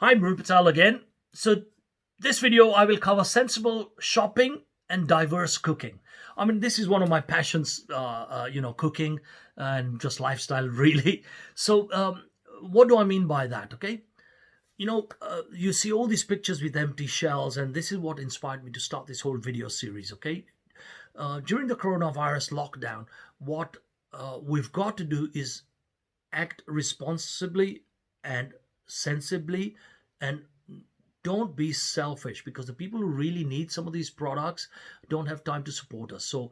Hi, Mru Patel again. So, this video I will cover sensible shopping and diverse cooking. I mean, this is one of my passions, cooking and just lifestyle, really. So, what do I mean by that? Okay, you see all these pictures with empty shelves, and this is what inspired me to start this whole video series. Okay, during the coronavirus lockdown, what we've got to do is act responsibly and sensibly, and don't be selfish, because the people who really need some of these products don't have time to support us. So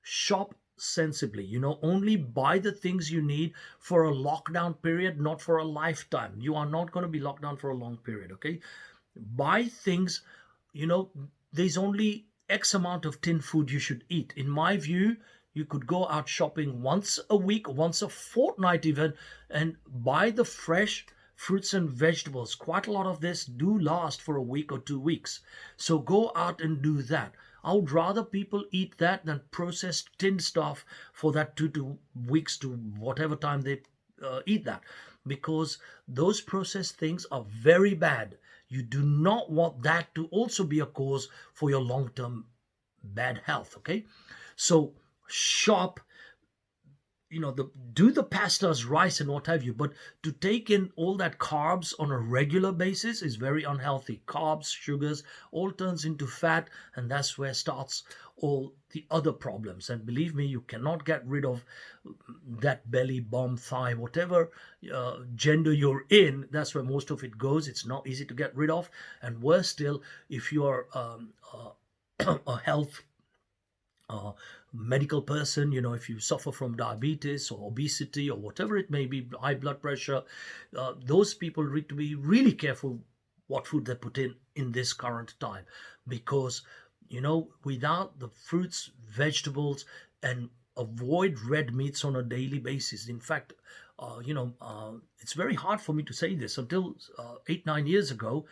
shop sensibly, only buy the things you need for a lockdown period, not for a lifetime. You are not going to be locked down for a long period. Okay, buy things, you know there's only X amount of tin food you should eat. In my view, you could go out shopping once a week, once a fortnight even, and buy the fresh fruits and vegetables. Quite a lot of this do last for a week or 2 weeks, so go out and do that. I would rather people eat that than processed tinned stuff for that 2 weeks to whatever time they eat that, because those processed things are very bad. You do not want that to also be a cause for your long term bad health. Okay, so shop, the do the pastas, rice, and what have you, but to take in all that carbs on a regular basis is very unhealthy. Carbs, sugars, all turns into fat, and that's where starts all the other problems. And believe me, you cannot get rid of that belly, bum, thigh, whatever gender you're in. That's where most of it goes. It's not easy to get rid of. And worse still, if you are a health uh, medical person, if you suffer from diabetes or obesity or whatever it may be, high blood pressure, those people need to be really careful what food they put in this current time, because without the fruits, vegetables, and avoid red meats on a daily basis. In fact, it's very hard for me to say this. Until 8 9 years ago,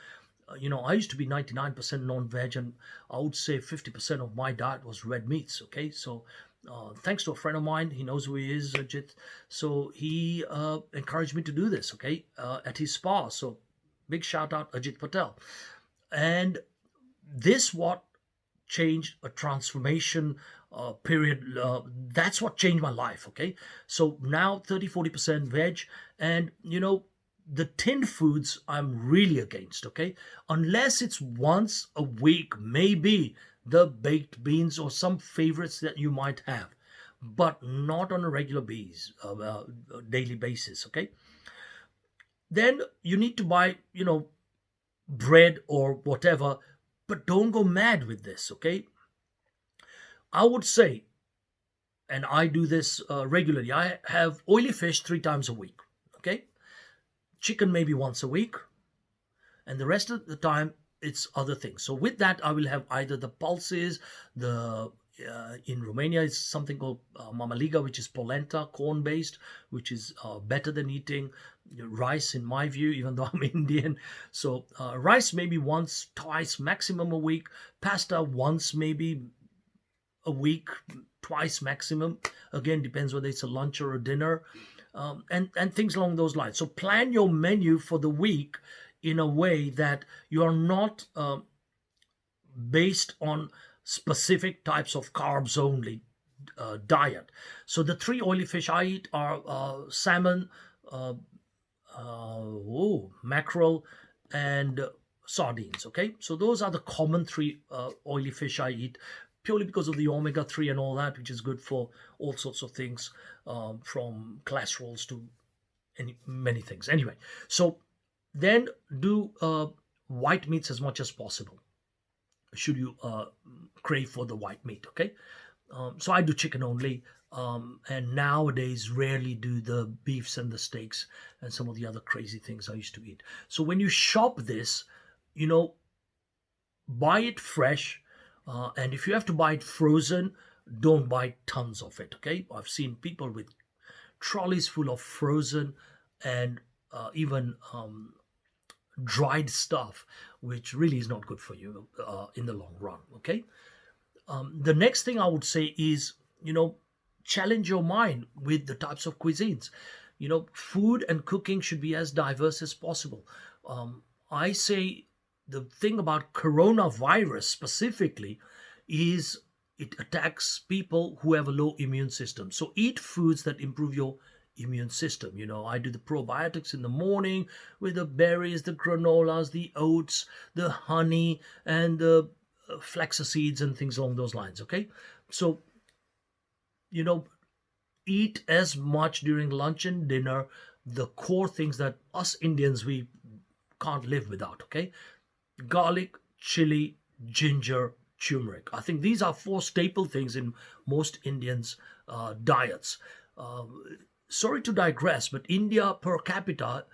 I used to be 99% non-veg, and I would say 50% of my diet was red meats. Okay, so thanks to a friend of mine, he knows who he is, Ajit. So he encouraged me to do this. Okay, at his spa. So big shout out, Ajit Patel. And this what changed a transformation period. That's what changed my life. Okay, so now 30 40% veg, and the tinned foods I'm really against. Okay, unless it's once a week, maybe the baked beans or some favorites that you might have, but not on a regular daily basis. Okay, then you need to buy bread or whatever, but don't go mad with this. Okay, I would say, and I do this regularly, I have oily fish 3 times a week. Okay, chicken maybe once a week, and the rest of the time it's other things. So with that, I will have either the pulses, the in Romania it's something called mamaliga, which is polenta, corn based, which is better than eating rice in my view, even though I'm Indian. So rice maybe once, twice, maximum a week. Pasta once maybe a week, twice maximum. Again, depends whether it's a lunch or a dinner, and things along those lines. So plan your menu for the week in a way that you are not based on specific types of carbs only diet. So the three oily fish I eat are salmon, uh, mackerel, and sardines. Okay, so those are the common three oily fish I eat, purely because of the omega 3 and all that, which is good for all sorts of things, from cholesterols to many things. Anyway, so then do white meats as much as possible, should you crave for the white meat. Okay, so I do chicken only, and nowadays rarely do the beefs and the steaks and some of the other crazy things I used to eat. So when you shop this, you know, buy it fresh, and if you have to buy it frozen, don't buy tons of it. Okay, I've seen people with trolleys full of frozen and even dried stuff, which really is not good for you in the long run. Okay, the next thing I would say is, challenge your mind with the types of cuisines. Food and cooking should be as diverse as possible. I say the thing about coronavirus specifically is it attacks people who have a low immune system. So eat foods that improve your immune system. I do the probiotics in the morning with the berries, the granolas, the oats, the honey, and the flax seeds and things along those lines. Okay. So, you know, eat as much during lunch and dinner, the core things that us Indians we can't live without. Okay, garlic, chili, ginger, turmeric. I think these are four staple things in most Indians' diets. Uh, Sorry to digress, but India per capita,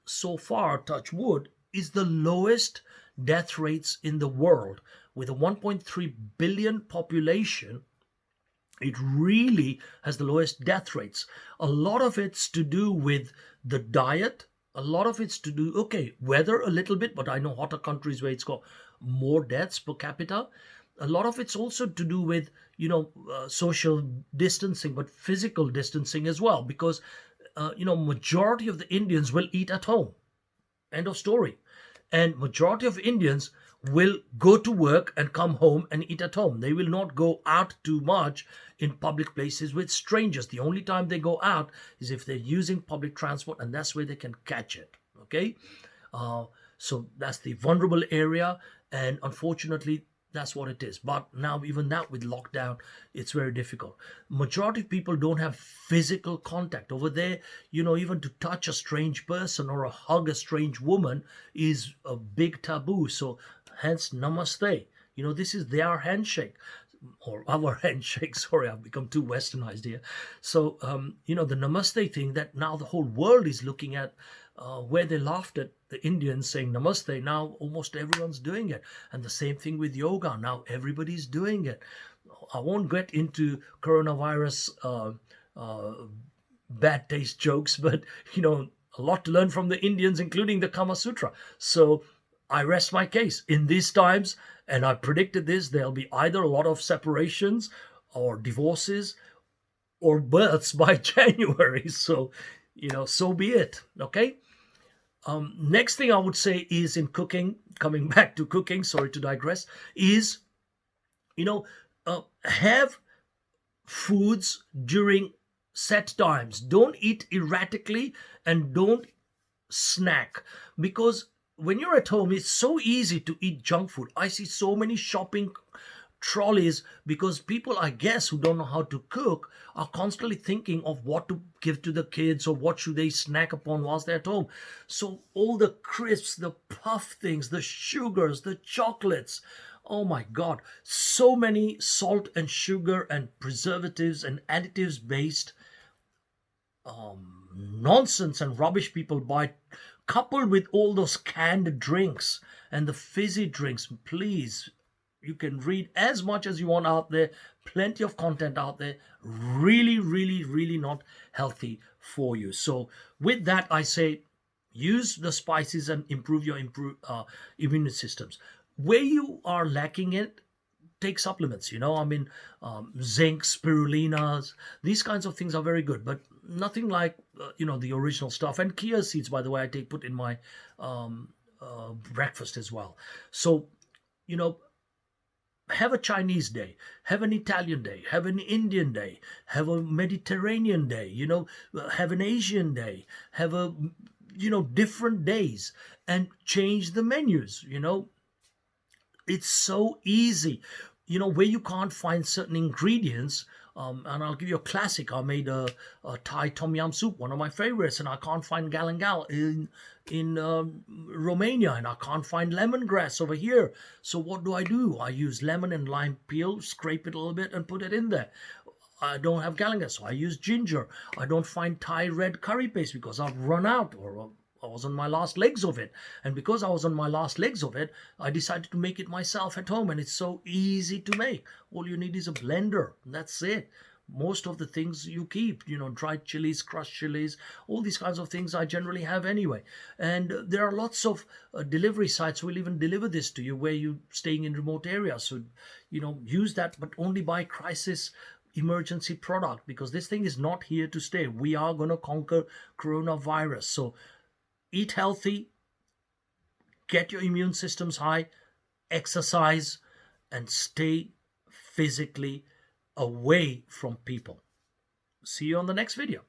so far, touch wood, is the lowest death rates in the world. With a 1.3 billion population, it really has the lowest death rates. A lot of it's to do with the diet. A lot of it's to do, okay, weather a little bit, but I know hotter countries where it's got more deaths per capita. A lot of it's also to do with, social distancing, but physical distancing as well, because, majority of the Indians will eat at home. End of story. And majority of Indians will go to work and come home and eat at home. They will not go out too much in public places with strangers. The only time they go out is if they're using public transport, and that's where they can catch it. Okay, uh, so that's the vulnerable area, and unfortunately, that's what it is. But now, even that with lockdown, it's very difficult. Majority of people don't have physical contact over there. Even to touch a strange person or a hug a strange woman is a big taboo. So, hence, namaste. This is their handshake or our handshake. Sorry, I've become too westernized here. So, the namaste thing that now the whole world is looking at, where they laughed at the Indians saying namaste, now almost everyone's doing it. And the same thing with yoga. Now everybody's doing it. I won't get into coronavirus bad taste jokes, but, a lot to learn from the Indians, including the Kama Sutra. So I rest my case. In these times, and I predicted this, there'll be either a lot of separations or divorces or births by January. So, so be it. Okay. Next thing I would say is in cooking, coming back to cooking, sorry to digress, is, have foods during set times. Don't eat erratically and don't snack, because when you're at home, it's so easy to eat junk food. I see so many shopping trolleys because people, I guess, who don't know how to cook are constantly thinking of what to give to the kids or what should they snack upon whilst they're at home. So all the crisps, the puff things, the sugars, the chocolates, oh my God, so many salt and sugar and preservatives and additives based nonsense and rubbish people buy, coupled with all those canned drinks and the fizzy drinks. Please, you can read as much as you want out there, plenty of content out there, really, really, really not healthy for you. So with that, I say use the spices and improve your immune systems. Where you are lacking it, take supplements. Zinc, spirulinas, these kinds of things are very good, but nothing like the original stuff. And chia seeds, by the way, I put in my breakfast as well. So have a Chinese day, have an Italian day, have an Indian day, have a Mediterranean day, have an Asian day, have a different days, and change the menus. It's so easy. Where you can't find certain ingredients, and I'll give you a classic. I made a Thai tom yum soup, one of my favorites, and I can't find galangal in Romania, and I can't find lemongrass over here. So what do? I use lemon and lime peel, scrape it a little bit, and put it in there. I don't have galangal, so I use ginger. I don't find Thai red curry paste because I've run out, or I was on my last legs of it. And because I was on my last legs of it, I decided to make it myself at home. And it's so easy to make. All you need is a blender. That's it. Most of the things you keep, dried chilies, crushed chilies, all these kinds of things I generally have anyway. And there are lots of delivery sites who will even deliver this to you where you're staying in remote areas. So, use that, but only buy crisis emergency product, because this thing is not here to stay. We are going to conquer coronavirus. So, eat healthy, get your immune systems high, exercise, and stay physically away from people. See you on the next video.